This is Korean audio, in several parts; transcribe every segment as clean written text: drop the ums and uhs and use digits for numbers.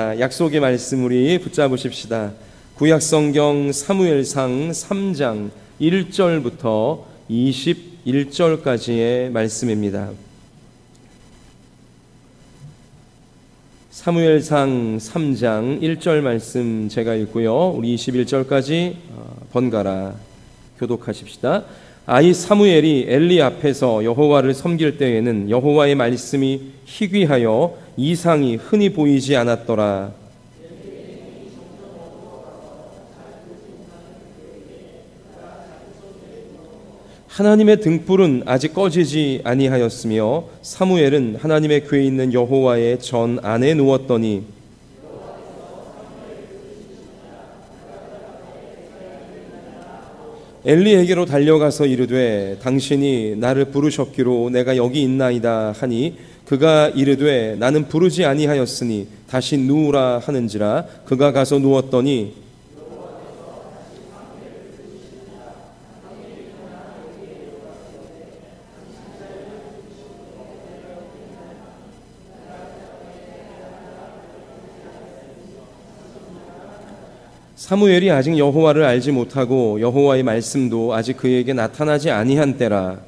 있습니다. 약속의 말씀 우리 붙잡으십시다. 구약성경 사무엘상 3장 1절부터 21절까지의 말씀입니다. 사무엘상 3장 1절 말씀 제가 읽고요. 우리 21절까지 번갈아 교독하십시다. 아이 사무엘이 엘리 앞에서 여호와를 섬길 때에는 여호와의 말씀이 희귀하여 이상이 흔히 보이지 않았더라. 하나님의 등불은 아직 꺼지지 아니하였으며 사무엘은 하나님의 궤에 있는 여호와의 전 안에 누웠더니 엘리에게로 달려가서 이르되 당신이 나를 부르셨기로 내가 여기 있나이다 하니 그가 이르되 나는 부르지 아니하였으니 다시 누우라 하는지라. 그가 가서 누웠더니 사무엘이 아직 여호와를 알지 못하고 여호와의 말씀도 아직 그에게 나타나지 아니한 때라.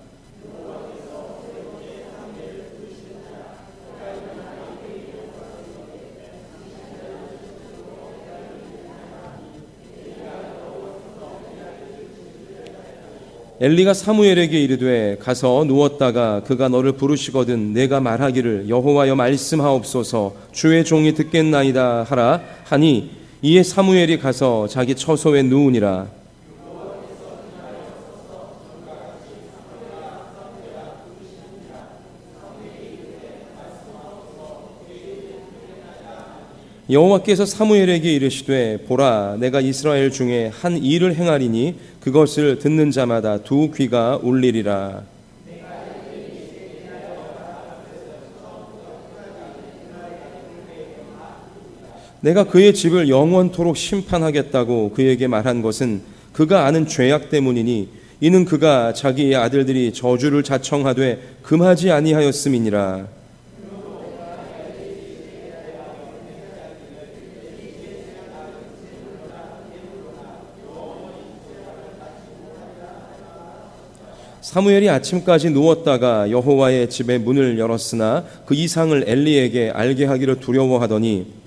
엘리가 사무엘에게 이르되 가서 누웠다가 그가 너를 부르시거든 내가 말하기를 여호와여 말씀하옵소서 주의 종이 듣겠나이다 하라 하니 이에 사무엘이 가서 자기 처소에 누우니라. 여호와께서 사무엘에게 이르시되 보라 내가 이스라엘 중에 한 일을 행하리니 그것을 듣는 자마다 두 귀가 울리리라. 내가 그의 집을 영원토록 심판하겠다고 그에게 말한 것은 그가 아는 죄악 때문이니 이는 그가 자기의 아들들이 저주를 자청하되 금하지 아니하였음이니라. 사무엘이 아침까지 누웠다가 여호와의 집의 문을 열었으나 그 이상을 엘리에게 알게 하기를 두려워하더니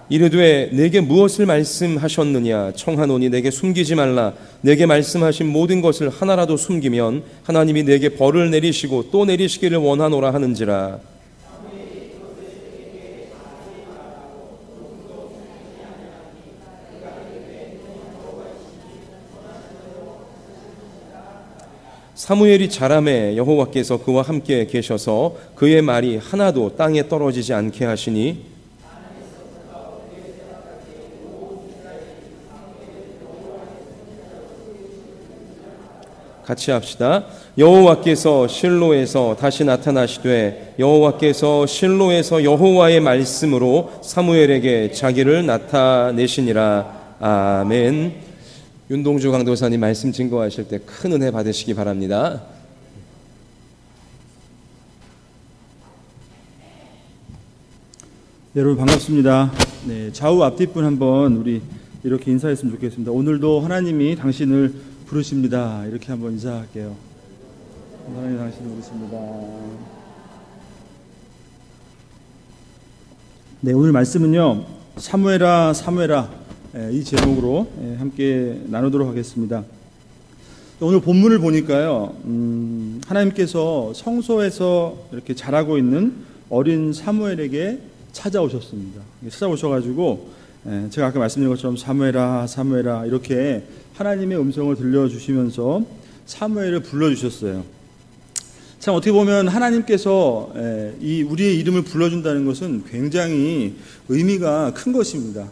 이르되 내게 무엇을 말씀하셨느냐 청하노니 내게 숨기지 말라. 내게 말씀하신 모든 것을 하나라도 숨기면 하나님이 내게 벌을 내리시고 또 내리시기를 원하노라 하는지라. 사무엘이 자라매 여호와께서 그와 함께 계셔서 그의 말이 하나도 땅에 떨어지지 않게 하시니 같이 합시다. 여호와께서 실로에서 다시 나타나시되 여호와께서 실로에서 여호와의 말씀으로 사무엘에게 자기를 나타내시니라. 아멘. 윤동주 강도사님 말씀 증거하실 때 큰 은혜 받으시기 바랍니다. 여러분 반갑습니다. 네, 좌우 앞뒷분 한번 우리 이렇게 인사했으면 좋겠습니다. 오늘도 하나님이 당신을 부르십니다. 이렇게 한번 인사할게요. 하나님 당신을 부르십니다. 네, 오늘 말씀은요 사무엘아 사무엘아 이 제목으로 함께 나누도록 하겠습니다. 오늘 본문을 보니까요 하나님께서 성소에서 이렇게 자라고 있는 어린 사무엘에게 찾아오셨습니다. 찾아오셔가지고 제가 아까 말씀드린 것처럼 사무엘아 사무엘아 이렇게 하나님의 음성을 들려주시면서 사무엘을 불러주셨어요. 참 어떻게 보면 하나님께서 이 우리의 이름을 불러준다는 것은 굉장히 의미가 큰 것입니다.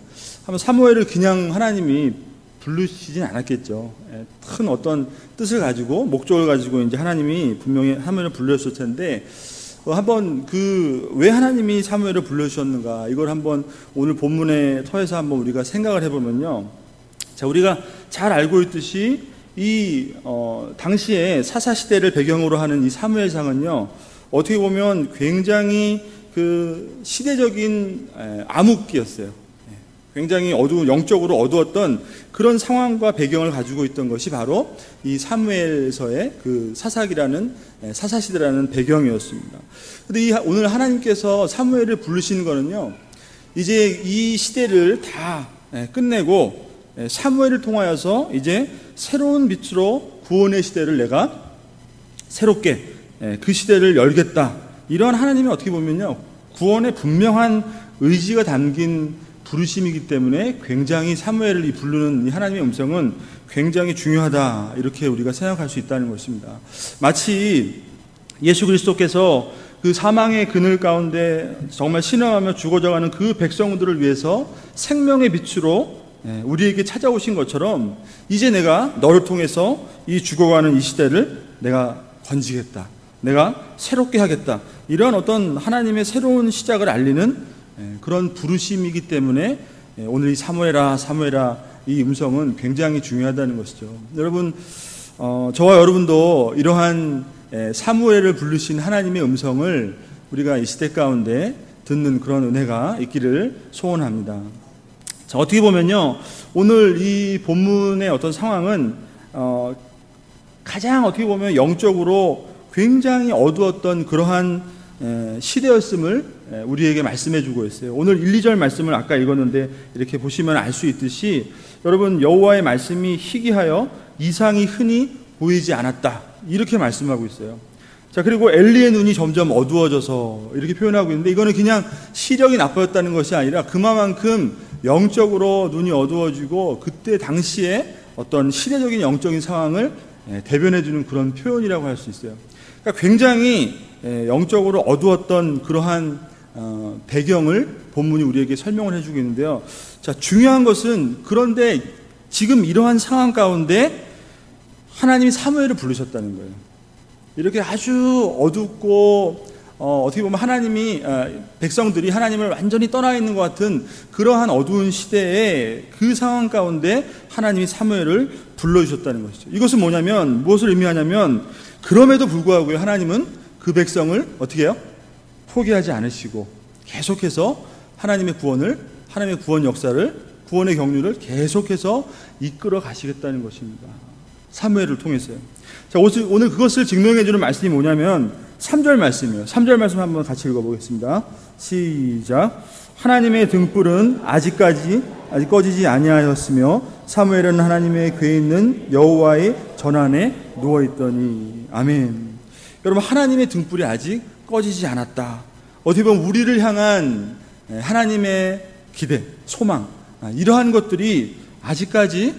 한번 사무엘을 그냥 하나님이 부르시진 않았겠죠. 큰 어떤 뜻을 가지고 목적을 가지고 이제 하나님이 분명히 사무엘을 불러줬을 텐데 한번 왜 하나님이 사무엘을 불러주셨는가 이걸 한번 오늘 본문의 터에서 한번 우리가 생각을 해보면요. 자, 우리가 잘 알고 있듯이 당시에 사사시대를 배경으로 하는 이 사무엘상은요, 어떻게 보면 굉장히 그 시대적인 암흑기였어요. 굉장히 영적으로 어두웠던 그런 상황과 배경을 가지고 있던 것이 바로 이 사무엘서의 그 사사시대라는 배경이었습니다. 근데 오늘 하나님께서 사무엘을 부르시는 거는요, 이제 이 시대를 다 끝내고 사무엘을 통하여서 이제 새로운 빛으로 구원의 시대를 내가 새롭게 그 시대를 열겠다. 이런 하나님의 어떻게 보면요, 구원의 분명한 의지가 담긴 부르심이기 때문에 굉장히 사무엘을 부르는 이 하나님의 음성은 굉장히 중요하다, 이렇게 우리가 생각할 수 있다는 것입니다. 마치 예수 그리스도께서 그 사망의 그늘 가운데 정말 신음하며 죽어져가는 그 백성들을 위해서 생명의 빛으로 우리에게 찾아오신 것처럼, 이제 내가 너를 통해서 이 죽어가는 이 시대를 내가 건지겠다, 내가 새롭게 하겠다, 이런 어떤 하나님의 새로운 시작을 알리는 그런 부르심이기 때문에 오늘 이 사무엘아 사무엘아 이 음성은 굉장히 중요하다는 것이죠. 여러분, 저와 여러분도 이러한 사무엘을 부르신 하나님의 음성을 우리가 이 시대 가운데 듣는 그런 은혜가 있기를 소원합니다. 자, 어떻게 보면요, 오늘 이 본문의 어떤 상황은 가장 어떻게 보면 영적으로 굉장히 어두웠던 그러한 시대였음을 우리에게 말씀해 주고 있어요. 오늘 1, 2절 말씀을 아까 읽었는데 이렇게 보시면 알 수 있듯이, 여러분, 여호와의 말씀이 희귀하여 이상이 흔히 보이지 않았다, 이렇게 말씀하고 있어요. 자, 그리고 엘리의 눈이 점점 어두워져서 이렇게 표현하고 있는데, 이거는 그냥 시력이 나빠졌다는 것이 아니라 그만큼 영적으로 눈이 어두워지고 그때 당시에 어떤 시대적인 영적인 상황을 대변해 주는 그런 표현이라고 할 수 있어요. 그러니까 굉장히 영적으로 어두웠던 그러한 배경을 본문이 우리에게 설명을 해주고 있는데요. 자, 중요한 것은, 그런데 지금 이러한 상황 가운데 하나님이 사무엘을 부르셨다는 거예요. 이렇게 아주 어둡고 어떻게 보면 하나님이 백성들이 하나님을 완전히 떠나 있는 것 같은 그러한 어두운 시대에 그 상황 가운데 하나님이 사무엘을 불러주셨다는 것이죠. 이것은 뭐냐면, 무엇을 의미하냐면, 그럼에도 불구하고 하나님은 그 백성을 어떻게 해요? 포기하지 않으시고 계속해서 하나님의 구원을, 하나님의 구원 역사를, 구원의 경륜을 계속해서 이끌어 가시겠다는 것입니다. 사무엘을 통해서요. 자, 오늘 그것을 증명해 주는 말씀이 뭐냐면 3절 말씀이에요. 3절 말씀 한번 같이 읽어보겠습니다. 시작. 하나님의 등불은 아직 꺼지지 아니하였으며 사무엘은 하나님의 궤에 있는 여호와의 전안에 누워있더니. 아멘. 여러분, 하나님의 등불이 아직 꺼지지 않았다. 어떻게 보면 우리를 향한 하나님의 기대, 소망, 이러한 것들이 아직까지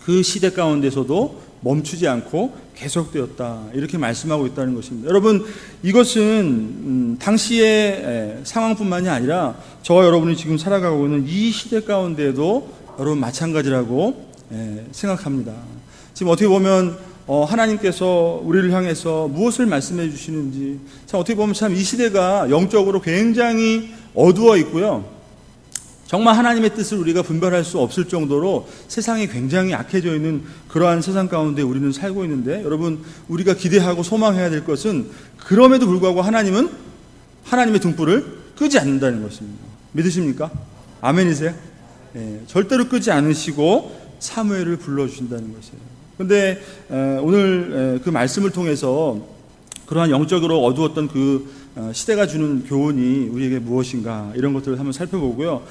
그 시대 가운데서도 멈추지 않고 계속되었다, 이렇게 말씀하고 있다는 것입니다. 여러분, 이것은 당시의 상황뿐만이 아니라 저와 여러분이 지금 살아가고 있는 이 시대 가운데도 여러분 마찬가지라고 생각합니다. 지금 어떻게 보면 하나님께서 우리를 향해서 무엇을 말씀해 주시는지, 참 어떻게 보면 참 이 시대가 영적으로 굉장히 어두워 있고요, 정말 하나님의 뜻을 우리가 분별할 수 없을 정도로 세상이 굉장히 악해져 있는 그러한 세상 가운데 우리는 살고 있는데, 여러분, 우리가 기대하고 소망해야 될 것은, 그럼에도 불구하고 하나님은 하나님의 등불을 끄지 않는다는 것입니다. 믿으십니까? 아멘이세요? 절대로 끄지 않으시고 사무엘을 불러주신다는 것이에요. 그런데 오늘 그 말씀을 통해서 그러한 영적으로 어두웠던 그 시대가 주는 교훈이 우리에게 무엇인가, 이런 것들을 한번 살펴보고요,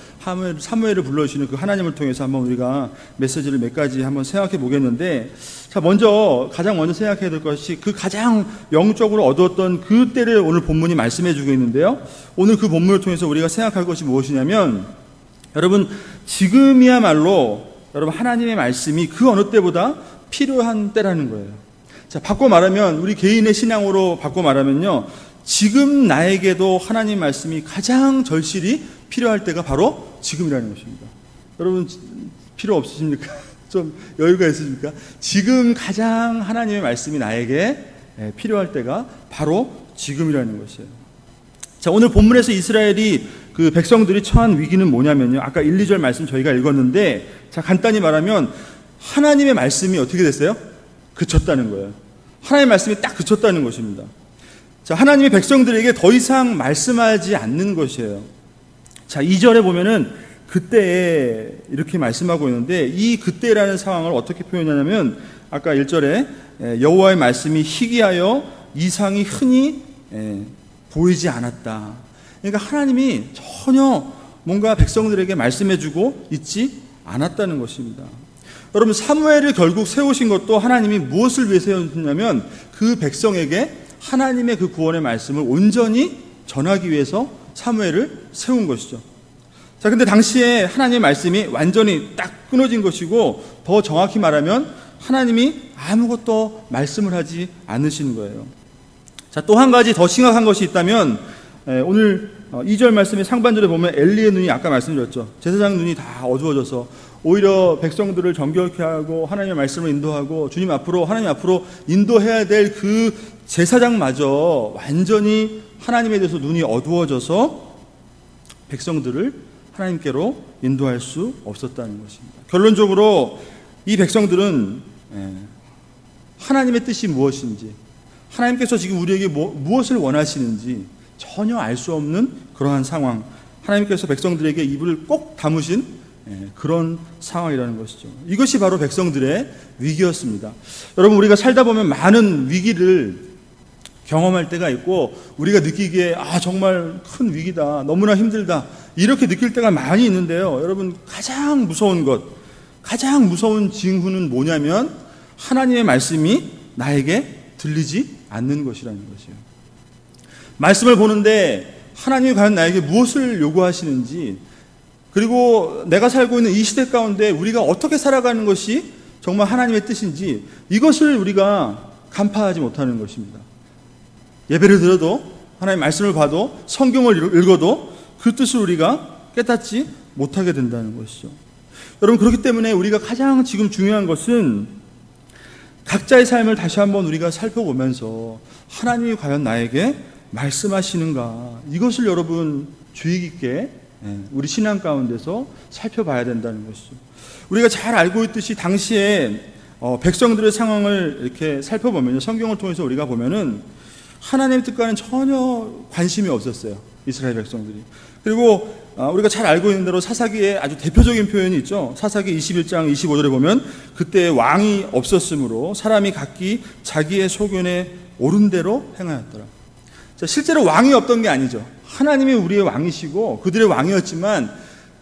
사무엘을 불러주시는 그 하나님을 통해서 한번 우리가 메시지를 몇 가지 한번 생각해 보겠는데, 자, 가장 먼저 생각해야 될 것이 그 가장 영적으로 어두웠던 그 때를 오늘 본문이 말씀해 주고 있는데요, 오늘 그 본문을 통해서 우리가 생각할 것이 무엇이냐면, 여러분, 지금이야말로 여러분 하나님의 말씀이 그 어느 때보다 필요한 때라는 거예요. 자, 바꿔 말하면, 우리 개인의 신앙으로 바꿔 말하면요, 지금 나에게도 하나님 말씀이 가장 절실히 필요할 때가 바로 지금이라는 것입니다. 여러분, 필요 없으십니까? 좀 여유가 있으십니까? 지금 가장 하나님의 말씀이 나에게 필요할 때가 바로 지금이라는 것이에요. 자, 오늘 본문에서 이스라엘이 그 백성들이 처한 위기는 뭐냐면요, 아까 1, 2절 말씀 저희가 읽었는데, 자, 간단히 말하면 하나님의 말씀이 어떻게 됐어요? 그쳤다는 거예요. 하나님의 말씀이 딱 그쳤다는 것입니다. 자, 하나님의 백성들에게 더 이상 말씀하지 않는 것이에요. 자, 2절에 보면은 그때에 이렇게 말씀하고 있는데, 이 그때라는 상황을 어떻게 표현하냐면, 아까 1절에 여호와의 말씀이 희귀하여 이상이 흔히 보이지 않았다. 그러니까 하나님이 전혀 뭔가 백성들에게 말씀해주고 있지 않았다는 것입니다. 여러분, 사무엘을 결국 세우신 것도 하나님이 무엇을 위해 세우셨냐면, 그 백성에게 하나님의 그 구원의 말씀을 온전히 전하기 위해서 사무엘을 세운 것이죠. 자, 근데 당시에 하나님의 말씀이 완전히 딱 끊어진 것이고, 더 정확히 말하면 하나님이 아무것도 말씀을 하지 않으시는 거예요. 자, 또 한 가지 더 심각한 것이 있다면, 오늘 2절 말씀의 상반절에 보면 엘리의 눈이, 아까 말씀드렸죠, 제사장 눈이 다 어두워져서 오히려 백성들을 정결케 하고 하나님의 말씀을 인도하고 주님 앞으로, 하나님 앞으로 인도해야 될 그 제사장마저 완전히 하나님에 대해서 눈이 어두워져서 백성들을 하나님께로 인도할 수 없었다는 것입니다. 결론적으로 이 백성들은 하나님의 뜻이 무엇인지, 하나님께서 지금 우리에게 무엇을 원하시는지 전혀 알 수 없는 그러한 상황, 하나님께서 백성들에게 입을 꼭 다무신 그런 상황이라는 것이죠. 이것이 바로 백성들의 위기였습니다. 여러분, 우리가 살다 보면 많은 위기를 경험할 때가 있고, 우리가 느끼기에 정말 큰 위기다, 너무나 힘들다, 이렇게 느낄 때가 많이 있는데요. 여러분, 가장 무서운 것, 가장 무서운 징후는 뭐냐면 하나님의 말씀이 나에게 들리지 않는 것이라는 것이에요. 말씀을 보는데 하나님이 과연 나에게 무엇을 요구하시는지, 그리고 내가 살고 있는 이 시대 가운데 우리가 어떻게 살아가는 것이 정말 하나님의 뜻인지, 이것을 우리가 간파하지 못하는 것입니다. 예배를 들어도, 하나님의 말씀을 봐도, 성경을 읽어도 그 뜻을 우리가 깨닫지 못하게 된다는 것이죠. 여러분, 그렇기 때문에 우리가 가장 지금 중요한 것은 각자의 삶을 다시 한번 우리가 살펴보면서 하나님이 과연 나에게 말씀하시는가, 이것을 여러분 주의 깊게 우리 신앙 가운데서 살펴봐야 된다는 것이죠. 우리가 잘 알고 있듯이 당시에 백성들의 상황을 이렇게 살펴보면요, 성경을 통해서 우리가 보면은 하나님의 뜻과는 전혀 관심이 없었어요, 이스라엘 백성들이. 그리고 우리가 잘 알고 있는 대로 사사기에 아주 대표적인 표현이 있죠. 사사기 21장 25절에 보면 그때 왕이 없었으므로 사람이 각기 자기의 소견에 옳은 대로 행하였더라. 자, 실제로 왕이 없던 게 아니죠. 하나님이 우리의 왕이시고 그들의 왕이었지만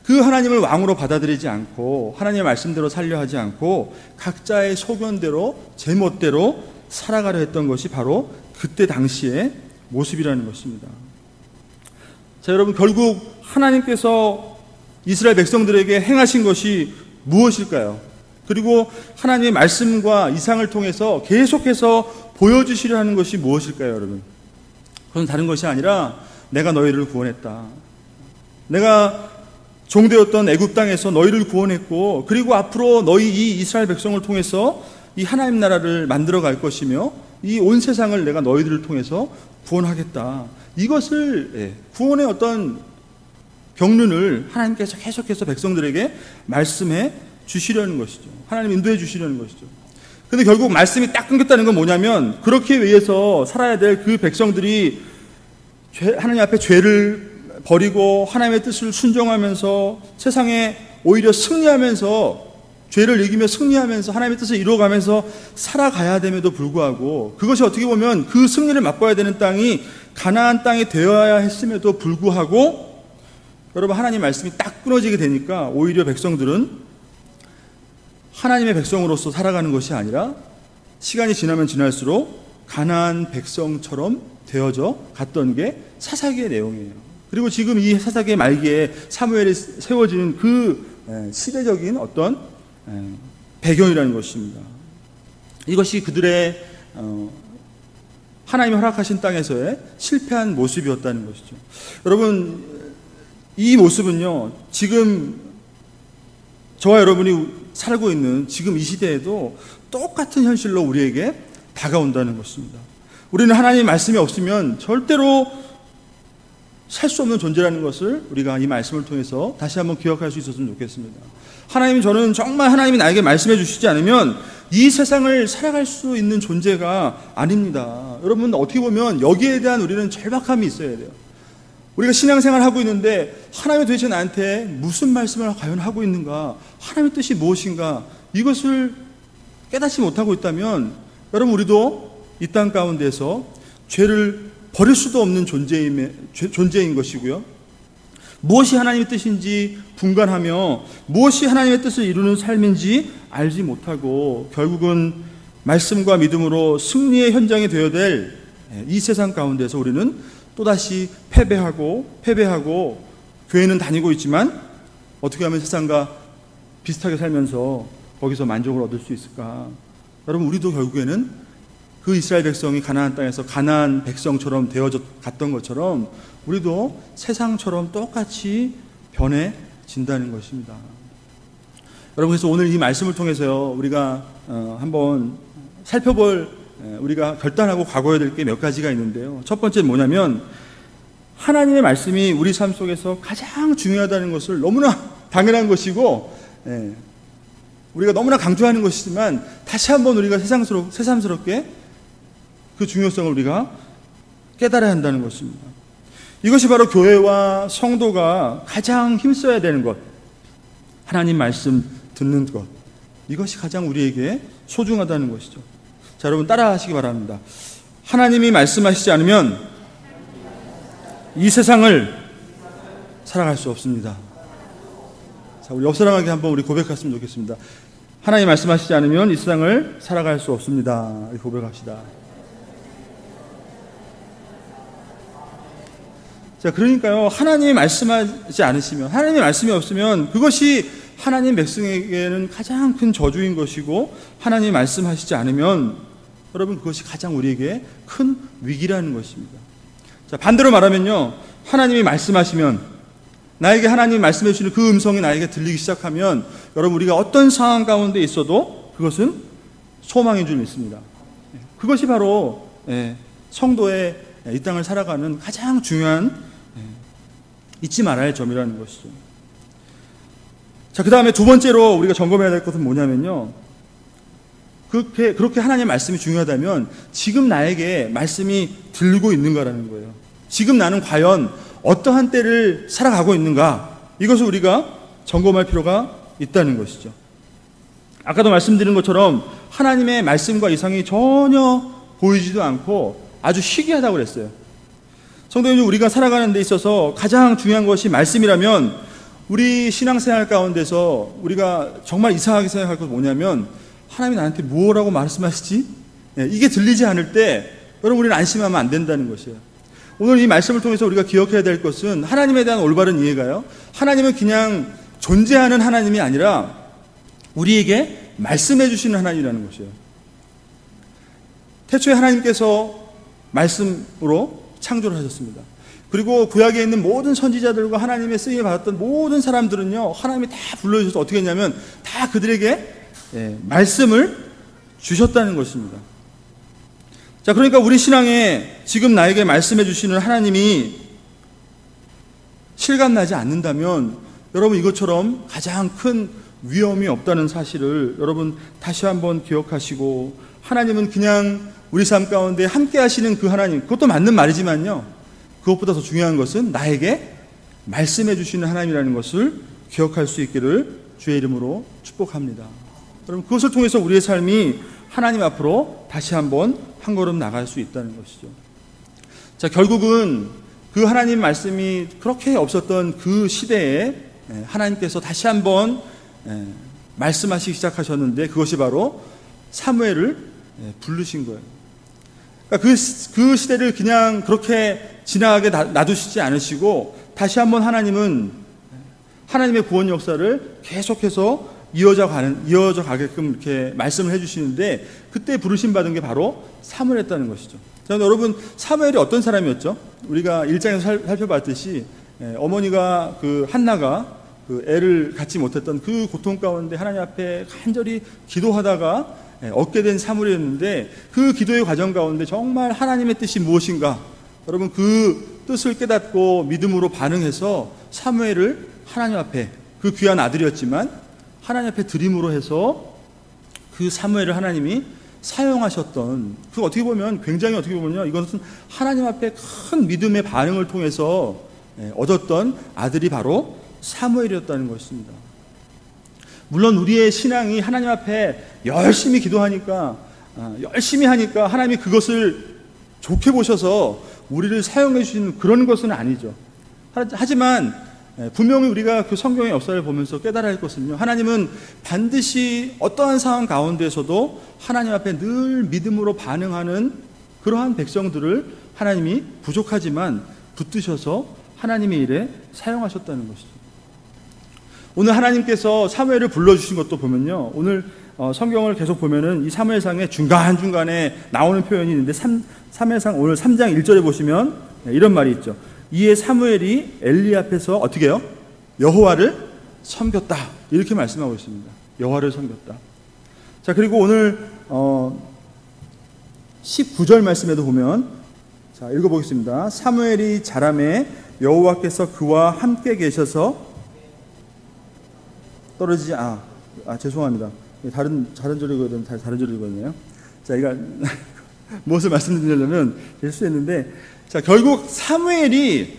그 하나님을 왕으로 받아들이지 않고 하나님의 말씀대로 살려 하지 않고 각자의 소견대로 제멋대로 살아가려 했던 것이 바로 그때 당시의 모습이라는 것입니다. 자, 여러분, 결국 하나님께서 이스라엘 백성들에게 행하신 것이 무엇일까요? 그리고 하나님의 말씀과 이상을 통해서 계속해서 보여주시려 하는 것이 무엇일까요, 여러분? 그건 다른 것이 아니라 내가 너희를 구원했다, 내가 종되었던 애굽 땅에서 너희를 구원했고, 그리고 앞으로 너희 이 이스라엘 백성을 통해서 이 하나님 나라를 만들어 갈 것이며 이 온 세상을 내가 너희들을 통해서 구원하겠다. 이것을, 구원의 어떤 경륜을 하나님께서 계속해서 백성들에게 말씀해 주시려는 것이죠. 하나님 인도해 주시려는 것이죠. 근데 결국 말씀이 딱 끊겼다는 건 뭐냐면, 그렇게 위해서 살아야 될 그 백성들이 하나님 앞에 죄를 버리고 하나님의 뜻을 순종하면서 세상에 오히려 승리하면서, 죄를 이기며 승리하면서 하나님의 뜻을 이루어가면서 살아가야 됨에도 불구하고, 그것이 어떻게 보면 그 승리를 맛봐야 되는 땅이 가나안 땅이 되어야 했음에도 불구하고, 여러분, 하나님 말씀이 딱 끊어지게 되니까 오히려 백성들은 하나님의 백성으로서 살아가는 것이 아니라 시간이 지나면 지날수록 가나안 백성처럼 되어져 갔던 게 사사기의 내용이에요. 그리고 지금 이 사사기의 말기에 사무엘이 세워지는 그 시대적인 어떤 배경이라는 것입니다. 이것이 그들의 하나님이 허락하신 땅에서의 실패한 모습이었다는 것이죠. 여러분, 이 모습은요, 지금 저와 여러분이 살고 있는 지금 이 시대에도 똑같은 현실로 우리에게 다가온다는 것입니다. 우리는 하나님의 말씀이 없으면 절대로 살 수 없는 존재라는 것을 우리가 이 말씀을 통해서 다시 한번 기억할 수 있었으면 좋겠습니다. 하나님이, 저는 정말 하나님이 나에게 말씀해 주시지 않으면 이 세상을 살아갈 수 있는 존재가 아닙니다. 여러분, 어떻게 보면 여기에 대한 우리는 절박함이 있어야 돼요. 우리가 신앙생활을 하고 있는데 하나님이 도대체 나한테 무슨 말씀을 과연 하고 있는가, 하나님의 뜻이 무엇인가, 이것을 깨닫지 못하고 있다면 여러분, 우리도 이 땅 가운데서 죄를 버릴 수도 없는 존재인 것이고요, 무엇이 하나님의 뜻인지 분간하며 무엇이 하나님의 뜻을 이루는 삶인지 알지 못하고 결국은 말씀과 믿음으로 승리의 현장이 되어야 될 이 세상 가운데서 우리는 또다시 패배하고 교회는 다니고 있지만 어떻게 하면 세상과 비슷하게 살면서 거기서 만족을 얻을 수 있을까? 여러분, 우리도 결국에는 그 이스라엘 백성이 가나안 땅에서 가나안 백성처럼 되어져 갔던 것처럼 우리도 세상처럼 똑같이 변해진다는 것입니다. 여러분, 그래서 오늘 이 말씀을 통해서요, 우리가 한번 살펴볼, 우리가 결단하고 각오해야 될 게 몇 가지가 있는데요. 첫 번째는 뭐냐면, 하나님의 말씀이 우리 삶 속에서 가장 중요하다는 것을 너무나 당연한 것이고, 우리가 너무나 강조하는 것이지만 다시 한번 우리가 새삼스럽게 그 중요성을 우리가 깨달아야 한다는 것입니다. 이것이 바로 교회와 성도가 가장 힘써야 되는 것, 하나님 말씀 듣는 것, 이것이 가장 우리에게 소중하다는 것이죠. 자, 여러분, 따라하시기 바랍니다. 하나님이 말씀하시지 않으면 이 세상을 살아갈 수 없습니다. 자, 우리 옆 사람에게 한번 우리 고백했으면 좋겠습니다. 하나님 말씀하시지 않으면 이 세상을 살아갈 수 없습니다. 고백합시다. 자, 그러니까요, 하나님이 말씀하지 않으시면, 하나님의 말씀이 없으면 그것이 하나님 백성에게는 가장 큰 저주인 것이고, 하나님이 말씀하시지 않으면 여러분, 그것이 가장 우리에게 큰 위기라는 것입니다. 자, 반대로 말하면요, 하나님이 말씀하시면, 나에게 하나님이 말씀해 주시는 그 음성이 나에게 들리기 시작하면 여러분, 우리가 어떤 상황 가운데 있어도 그것은 소망인 줄 믿습니다. 그것이 바로 성도의 이 땅을 살아가는 가장 중요한, 잊지 말아야 할 점이라는 것이죠. 자, 그 다음에 두 번째로 우리가 점검해야 될 것은 뭐냐면요, 그렇게 하나님의 말씀이 중요하다면 지금 나에게 말씀이 들리고 있는가라는 거예요. 지금 나는 과연 어떠한 때를 살아가고 있는가, 이것을 우리가 점검할 필요가 있다는 것이죠. 아까도 말씀드린 것처럼 하나님의 말씀과 이상이 전혀 보이지도 않고 아주 희귀하다고 그랬어요. 성도님, 우리가 살아가는 데 있어서 가장 중요한 것이 말씀이라면 우리 신앙생활 가운데서 우리가 정말 이상하게 생각할 것은 뭐냐면, 하나님이 나한테 뭐라고 말씀하시지? 이게 들리지 않을 때 여러분, 우리는 안심하면 안 된다는 것이에요. 오늘 이 말씀을 통해서 우리가 기억해야 될 것은 하나님에 대한 올바른 이해가요, 하나님은 그냥 존재하는 하나님이 아니라 우리에게 말씀해 주시는 하나님이라는 것이에요. 태초에 하나님께서 말씀으로 창조를 하셨습니다. 그리고 구약에 있는 모든 선지자들과 하나님의 쓰임을 받았던 모든 사람들은요, 하나님이 다 불러주셔서 어떻게 했냐면 다 그들에게 말씀을 주셨다는 것입니다. 자, 그러니까 우리 신앙에 지금 나에게 말씀해 주시는 하나님이 실감나지 않는다면 여러분, 이것처럼 가장 큰 위험이 없다는 사실을 여러분 다시 한번 기억하시고, 하나님은 그냥 우리 삶 가운데 함께 하시는 그 하나님, 그것도 맞는 말이지만요, 그것보다 더 중요한 것은 나에게 말씀해 주시는 하나님이라는 것을 기억할 수 있기를 주의 이름으로 축복합니다. 여러분, 그것을 통해서 우리의 삶이 하나님 앞으로 다시 한번 한 걸음 나갈 수 있다는 것이죠. 자, 결국은 그 하나님 말씀이 그렇게 없었던 그 시대에 하나님께서 다시 한번 말씀하시기 시작하셨는데, 그것이 바로 사무엘을 부르신 거예요. 그러니까 그 시대를 그냥 그렇게 지나가게 놔두시지 않으시고, 다시 한번 하나님은 하나님의 구원 역사를 계속해서 이어져 가게끔 이렇게 말씀을 해주시는데, 그때 부르심 받은 게 바로 사무엘이었다는 것이죠. 자, 여러분, 사무엘이 어떤 사람이었죠? 우리가 1장에서 살펴봤듯이 어머니가 그 한나가 그 애를 갖지 못했던 그 고통 가운데 하나님 앞에 간절히 기도하다가 얻게 된 사무엘이었는데, 그 기도의 과정 가운데 정말 하나님의 뜻이 무엇인가, 여러분 그 뜻을 깨닫고 믿음으로 반응해서 사무엘을 하나님 앞에, 그 귀한 아들이었지만 하나님 앞에 드림으로 해서 그 사무엘을 하나님이 사용하셨던, 그 어떻게 보면 굉장히 어떻게 보면요, 이것은 하나님 앞에 큰 믿음의 반응을 통해서 얻었던 아들이 바로 사무엘이었다는 것입니다. 물론 우리의 신앙이 하나님 앞에 열심히 기도하니까, 열심히 하니까 하나님이 그것을 좋게 보셔서 우리를 사용해 주시는 그런 것은 아니죠. 하지만 분명히 우리가 그 성경의 역사를 보면서 깨달아야 할 것은요, 하나님은 반드시 어떠한 상황 가운데서도 하나님 앞에 늘 믿음으로 반응하는 그러한 백성들을 하나님이 부족하지만 붙드셔서 하나님의 일에 사용하셨다는 것이죠. 오늘 하나님께서 사무엘을 불러주신 것도 보면요, 오늘 성경을 계속 보면은 이 사무엘상의 중간중간에 나오는 표현이 있는데, 사무엘상 오늘 3장 1절에 보시면 이런 말이 있죠. 이에 사무엘이 엘리 앞에서 어떻게 해요? 여호와를 섬겼다, 이렇게 말씀하고 있습니다. 여호와를 섬겼다. 자, 그리고 오늘 19절 말씀에도 보면, 자, 읽어보겠습니다. 사무엘이 자라매 여호와께서 그와 함께 계셔서 떨어지지, 죄송합니다. 다른 절이거든요. 다른 절이거든요. 자, 이거 무엇을 말씀드리려면 실수했는데, 자, 결국 사무엘이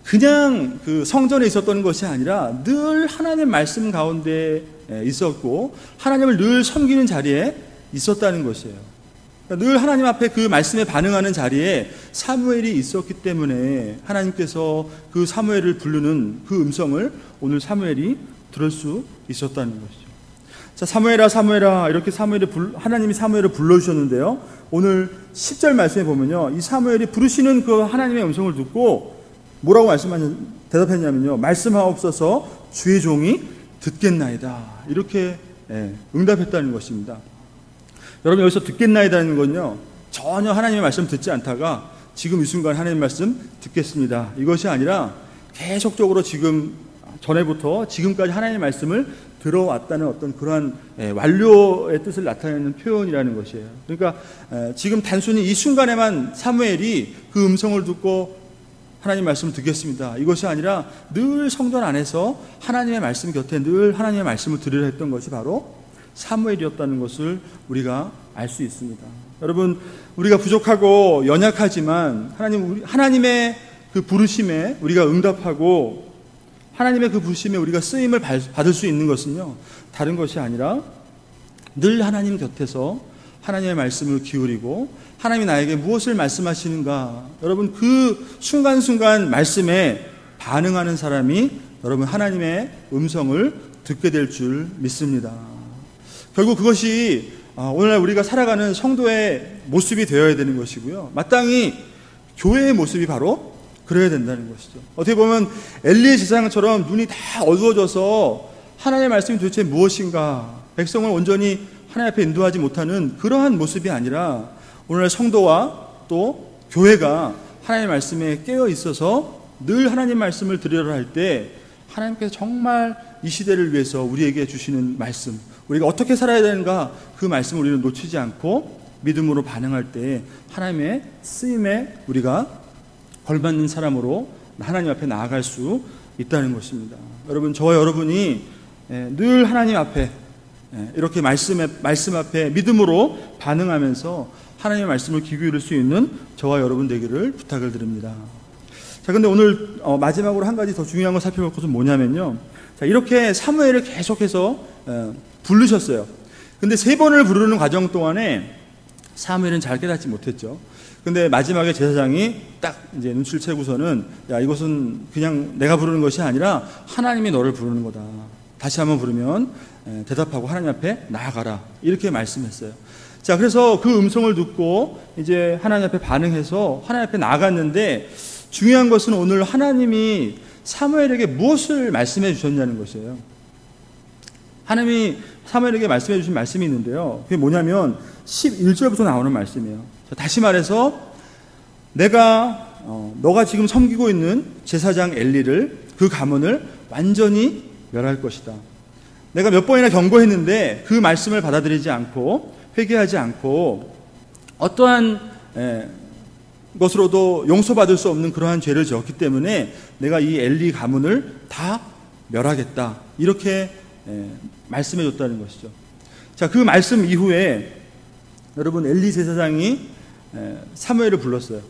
그냥 그 성전에 있었던 것이 아니라 늘 하나님의 말씀 가운데 있었고 하나님을 늘 섬기는 자리에 있었다는 것이에요. 그러니까 늘 하나님 앞에 그 말씀에 반응하는 자리에 사무엘이 있었기 때문에 하나님께서 그 사무엘을 부르는 그 음성을 오늘 사무엘이 들을 수 있었다는 것이죠. 자, 사무엘아 사무엘아, 이렇게 하나님이 사무엘을 불러주셨는데요, 오늘 10절 말씀에 보면요, 이 사무엘이 부르시는 그 하나님의 음성을 듣고 뭐라고 대답했냐면요, 말씀하옵소서 주의 종이 듣겠나이다, 이렇게 응답했다는 것입니다. 여러분, 여기서 듣겠나이다는 건요, 전혀 하나님의 말씀 듣지 않다가 지금 이 순간 하나님의 말씀 듣겠습니다, 이것이 아니라 계속적으로 지금 전에부터 지금까지 하나님의 말씀을 들어왔다는 어떤 그러한 완료의 뜻을 나타내는 표현이라는 것이에요. 그러니까 지금 단순히 이 순간에만 사무엘이 그 음성을 듣고 하나님 말씀을 듣겠습니다, 이것이 아니라 늘 성전 안에서 하나님의 말씀 곁에 늘 하나님의 말씀을 들으려 했던 것이 바로 사무엘이었다는 것을 우리가 알 수 있습니다. 여러분, 우리가 부족하고 연약하지만 하나님의 그 부르심에 우리가 응답하고 하나님의 그 부르심에 우리가 쓰임을 받을 수 있는 것은요, 다른 것이 아니라 늘 하나님 곁에서 하나님의 말씀을 기울이고 하나님이 나에게 무엇을 말씀하시는가, 여러분 그 순간순간 말씀에 반응하는 사람이 여러분 하나님의 음성을 듣게 될 줄 믿습니다. 결국 그것이 오늘날 우리가 살아가는 성도의 모습이 되어야 되는 것이고요, 마땅히 교회의 모습이 바로 그래야 된다는 것이죠. 어떻게 보면 엘리의 제사장처럼 눈이 다 어두워져서 하나님의 말씀이 도대체 무엇인가, 백성을 온전히 하나님 앞에 인도하지 못하는 그러한 모습이 아니라 오늘날 성도와 또 교회가 하나님의 말씀에 깨어 있어서 늘 하나님 말씀을 들으려 할 때 하나님께서 정말 이 시대를 위해서 우리에게 주시는 말씀, 우리가 어떻게 살아야 되는가, 그 말씀을 우리는 놓치지 않고 믿음으로 반응할 때 하나님의 쓰임에 우리가 걸맞는 사람으로 하나님 앞에 나아갈 수 있다는 것입니다. 여러분, 저와 여러분이 늘 하나님 앞에 이렇게 말씀 앞에 믿음으로 반응하면서 하나님의 말씀을 귀 기울일 수 있는 저와 여러분 되기를 부탁을 드립니다. 자, 근데 오늘 마지막으로 한 가지 더 중요한 걸 살펴볼 것은 뭐냐면요, 자, 이렇게 사무엘을 계속해서 부르셨어요. 근데 3번을 부르는 과정 동안에 사무엘은 잘 깨닫지 못했죠. 근데 마지막에 제사장이 딱 이제 눈치를 채고서는, 야, 이것은 그냥 내가 부르는 것이 아니라 하나님이 너를 부르는 거다, 다시 한번 부르면 대답하고 하나님 앞에 나아가라, 이렇게 말씀했어요. 자, 그래서 그 음성을 듣고 이제 하나님 앞에 반응해서 하나님 앞에 나아갔는데, 중요한 것은 오늘 하나님이 사무엘에게 무엇을 말씀해 주셨냐는 것이에요. 하나님이 사무엘에게 말씀해 주신 말씀이 있는데요, 그게 뭐냐면 11절부터 나오는 말씀이에요. 다시 말해서 너가 지금 섬기고 있는 제사장 엘리를, 그 가문을 완전히 멸할 것이다. 내가 몇 번이나 경고했는데 그 말씀을 받아들이지 않고 회개하지 않고 어떠한 것으로도 용서받을 수 없는 그러한 죄를 지었기 때문에 내가 이 엘리 가문을 다 멸하겠다. 이렇게 말씀해 줬다는 것이죠. 자, 그 말씀 이후에 여러분 엘리 제사장이 사무엘을 불렀어요.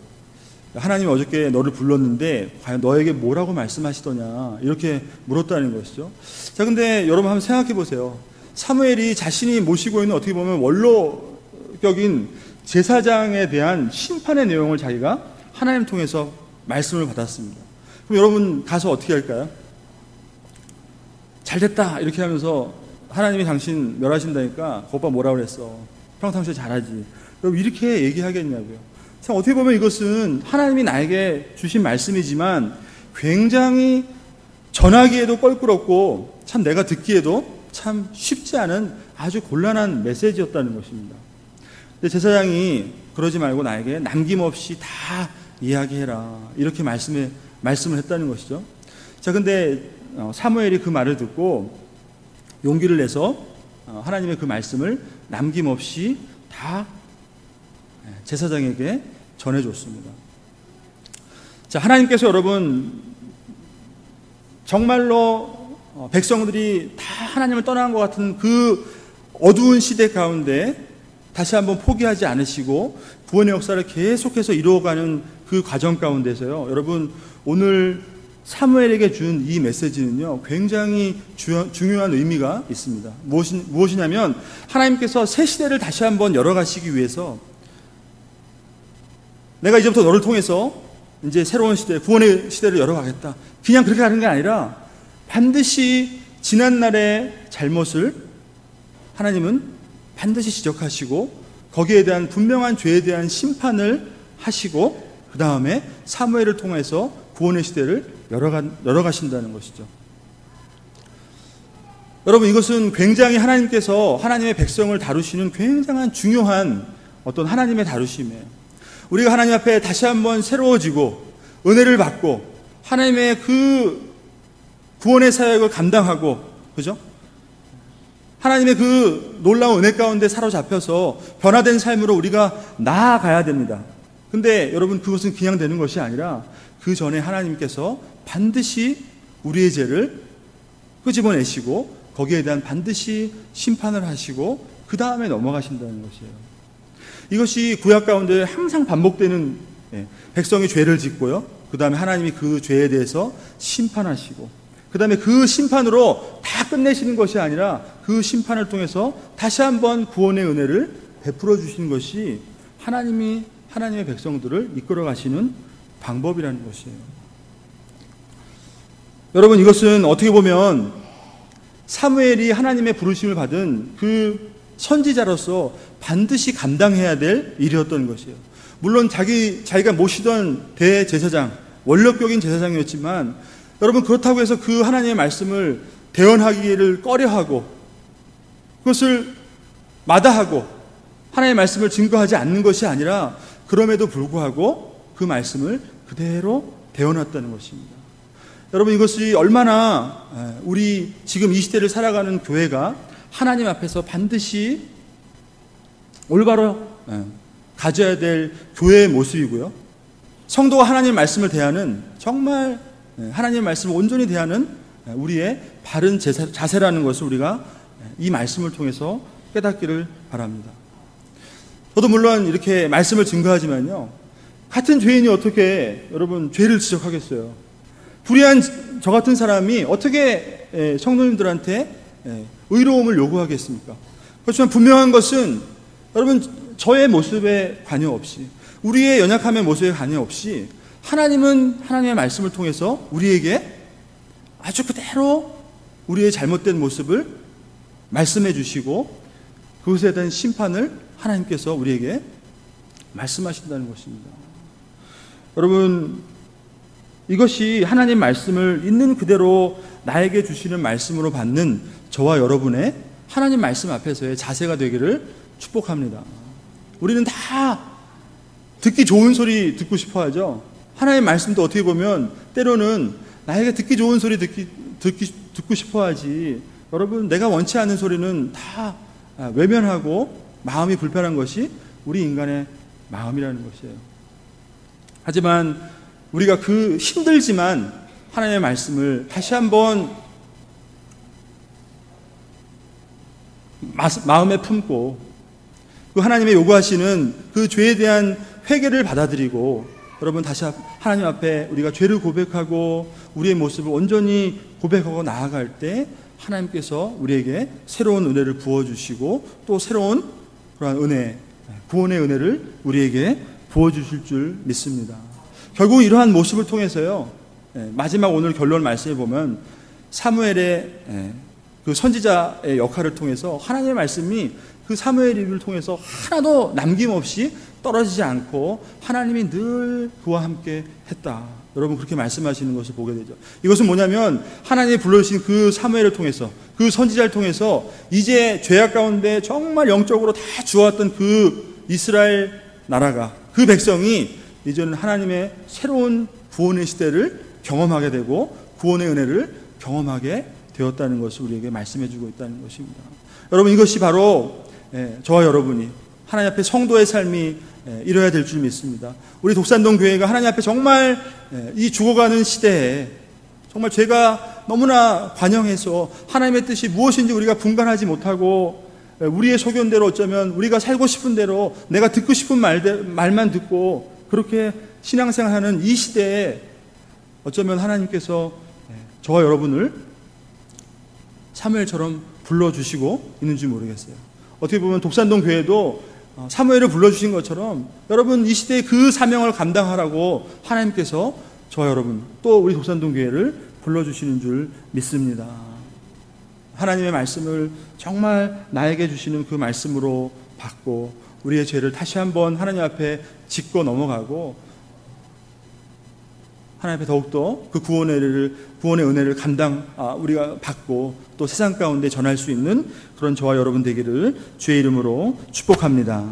하나님이 어저께 너를 불렀는데 과연 너에게 뭐라고 말씀하시더냐 이렇게 물었다는 것이죠. 자, 근데 여러분 한번 생각해 보세요. 사무엘이 자신이 모시고 있는 어떻게 보면 원로격인 제사장에 대한 심판의 내용을 자기가 하나님 통해서 말씀을 받았습니다. 그럼 여러분 가서 어떻게 할까요? 잘됐다 이렇게 하면서 하나님이 당신 멸하신다니까 그 오빠 뭐라 그랬어? 평상시에 잘하지. 여러분 이렇게 얘기하겠냐고요. 참 어떻게 보면 이것은 하나님이 나에게 주신 말씀이지만 굉장히 전하기에도 껄끄럽고 참 내가 듣기에도 참 쉽지 않은 아주 곤란한 메시지였다는 것입니다. 근데 제사장이 그러지 말고 나에게 남김없이 다 이야기해라 이렇게 말씀을 했다는 것이죠. 자, 근데 사무엘이 그 말을 듣고 용기를 내서 하나님의 그 말씀을 남김없이 다 제사장에게 전해줬습니다. 자, 하나님께서 여러분 정말로 백성들이 다 하나님을 떠나간 것 같은 그 어두운 시대 가운데 다시 한번 포기하지 않으시고 구원의 역사를 계속해서 이루어가는 그 과정 가운데서요, 여러분 오늘 사무엘에게 준 이 메시지는요 굉장히 중요한 의미가 있습니다. 무엇이냐면 하나님께서 새 시대를 다시 한번 열어가시기 위해서 내가 이제부터 너를 통해서 이제 새로운 시대, 구원의 시대를 열어가겠다, 그냥 그렇게 하는 게 아니라 반드시 지난날의 잘못을 하나님은 반드시 지적하시고 거기에 대한 분명한 죄에 대한 심판을 하시고 그 다음에 사무엘을 통해서 구원의 시대를 열어가신다는 것이죠. 여러분 이것은 굉장히 하나님께서 하나님의 백성을 다루시는 굉장한 중요한 어떤 하나님의 다루심이에요. 우리가 하나님 앞에 다시 한번 새로워지고 은혜를 받고 하나님의 그 구원의 사역을 감당하고, 그죠? 하나님의 그 놀라운 은혜 가운데 사로잡혀서 변화된 삶으로 우리가 나아가야 됩니다. 근데 여러분 그것은 그냥 되는 것이 아니라 그 전에 하나님께서 반드시 우리의 죄를 끄집어내시고 거기에 대한 반드시 심판을 하시고 그 다음에 넘어가신다는 것이에요. 이것이 구약 가운데 항상 반복되는, 백성이 죄를 짓고요, 그 다음에 하나님이 그 죄에 대해서 심판하시고 그 다음에 그 심판으로 다 끝내시는 것이 아니라 그 심판을 통해서 다시 한번 구원의 은혜를 베풀어 주시는 것이 하나님이 하나님의 백성들을 이끌어 가시는 방법이라는 것이에요. 여러분 이것은 어떻게 보면 사무엘이 하나님의 부르심을 받은 그 선지자로서 반드시 감당해야 될 일이었던 것이에요. 물론 자기가 모시던 대제사장, 원력격인 제사장이었지만 여러분 그렇다고 해서 그 하나님의 말씀을 대언하기를 꺼려하고 그것을 마다하고 하나님의 말씀을 증거하지 않는 것이 아니라 그럼에도 불구하고 그 말씀을 그대로 대언했다는 것입니다. 여러분 이것이 얼마나 우리 지금 이 시대를 살아가는 교회가 하나님 앞에서 반드시 올바로 가져야 될 교회의 모습이고요, 성도가 하나님의 말씀을 대하는, 정말 하나님의 말씀을 온전히 대하는 우리의 바른 자세라는 것을 우리가 이 말씀을 통해서 깨닫기를 바랍니다. 저도 물론 이렇게 말씀을 증거하지만요, 같은 죄인이 어떻게 여러분 죄를 지적하겠어요? 불의한 저 같은 사람이 어떻게 성도님들한테 의로움을 요구하겠습니까? 그렇지만 분명한 것은 여러분 저의 모습에 관여 없이, 우리의 연약함의 모습에 관여 없이 하나님은 하나님의 말씀을 통해서 우리에게 아주 그대로 우리의 잘못된 모습을 말씀해 주시고 그것에 대한 심판을 하나님께서 우리에게 말씀하신다는 것입니다. 여러분 이것이 하나님 말씀을 있는 그대로 나에게 주시는 말씀으로 받는 저와 여러분의 하나님 말씀 앞에서의 자세가 되기를 축복합니다. 우리는 다 듣기 좋은 소리 듣고 싶어 하죠. 하나님 말씀도 어떻게 보면 때로는 나에게 듣기 좋은 소리 듣고 싶어 하지, 여러분 내가 원치 않는 소리는 다 외면하고 마음이 불편한 것이 우리 인간의 마음이라는 것이에요. 하지만 우리가 그 힘들지만 하나님의 말씀을 다시 한번 마음에 품고 그 하나님의 요구하시는 그 죄에 대한 회개를 받아들이고, 여러분 다시 하나님 앞에 우리가 죄를 고백하고 우리의 모습을 온전히 고백하고 나아갈 때 하나님께서 우리에게 새로운 은혜를 부어주시고 또 새로운 그러한 은혜, 구원의 은혜를 우리에게 부어주실 줄 믿습니다. 결국 이러한 모습을 통해서요, 마지막 오늘 결론 말씀에 보면 사무엘의 그 선지자의 역할을 통해서 하나님의 말씀이 그 사무엘을 통해서 하나도 남김없이 떨어지지 않고 하나님이 늘 그와 함께 했다. 여러분 그렇게 말씀하시는 것을 보게 되죠. 이것은 뭐냐면 하나님이 불러주신 그 사무엘을 통해서, 그 선지자를 통해서 이제 죄악 가운데 정말 영적으로 다 주어왔던 그 이스라엘 나라가, 그 백성이 이제는 하나님의 새로운 구원의 시대를 경험하게 되고 구원의 은혜를 경험하게 되었다는 것을 우리에게 말씀해주고 있다는 것입니다. 여러분 이것이 바로 저와 여러분이 하나님 앞에 성도의 삶이 이뤄야 될 줄 믿습니다. 우리 독산동 교회가 하나님 앞에 정말 이 죽어가는 시대에 정말 죄가 너무나 관영해서 하나님의 뜻이 무엇인지 우리가 분간하지 못하고 우리의 소견대로 어쩌면 우리가 살고 싶은 대로 내가 듣고 싶은 말만 듣고 그렇게 신앙생활하는 이 시대에 어쩌면 하나님께서 저와 여러분을 사무엘처럼 불러주시고 있는지 모르겠어요. 어떻게 보면 독산동 교회도 사무엘을 불러주신 것처럼 여러분 이 시대의 그 사명을 감당하라고 하나님께서 저와 여러분 또 우리 독산동 교회를 불러주시는 줄 믿습니다. 하나님의 말씀을 정말 나에게 주시는 그 말씀으로 받고 우리의 죄를 다시 한번 하나님 앞에 짚고 넘어가고 하나님 앞에 더욱더 그 구원의 은혜를 우리가 받고 또 세상 가운데 전할 수 있는 그런 저와 여러분 되기를 주의 이름으로 축복합니다.